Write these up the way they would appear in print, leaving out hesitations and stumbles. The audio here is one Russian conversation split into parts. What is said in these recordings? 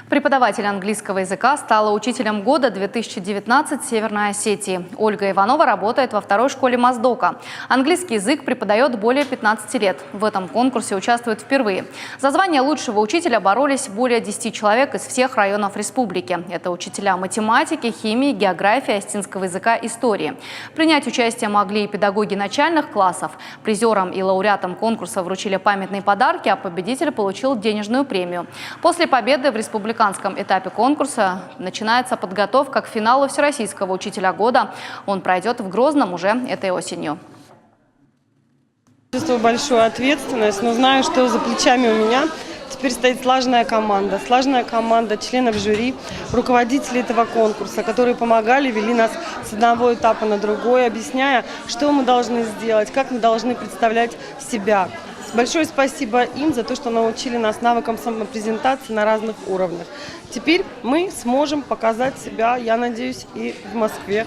Преподаватель английского языка стала учителем года 2019 Северной Осетии. Ольга Иванова работает во второй школе Моздока. Английский язык преподает более 15 лет. В этом конкурсе участвует впервые. За звание лучшего учителя боролись более 10 человек из всех районов республики. Это учителя математики, химии, географии, осетинского языка, истории. Принять участие могли и педагоги начальных классов. Призерам и лауреатам конкурса вручили памятные подарки, а победитель получил денежную премию. После победы в республиканском этапе конкурса начинается подготовка к финалу Всероссийского учителя года. Он пройдет в Грозном уже этой осенью. Чувствую большую ответственность, но знаю, что за плечами у меня теперь стоит слаженная команда членов жюри, руководителей этого конкурса, которые помогали, вели нас с одного этапа на другой, объясняя, что мы должны сделать, как мы должны представлять себя. Большое спасибо им за то, что научили нас навыкам самопрезентации на разных уровнях. Теперь мы сможем показать себя, я надеюсь, и в Москве.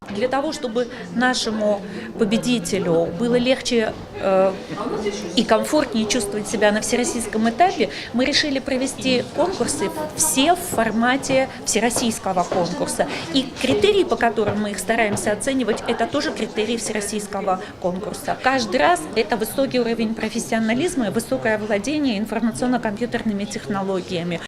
Для того, чтобы нашему победителю было легче и комфортнее чувствовать себя на всероссийском этапе, мы решили провести конкурсы все в формате всероссийского конкурса. И критерии, по которым мы их стараемся оценивать, это тоже критерии всероссийского конкурса. Каждый раз это высокий уровень профессионализма и высокое владение информационно-компьютерными технологиями.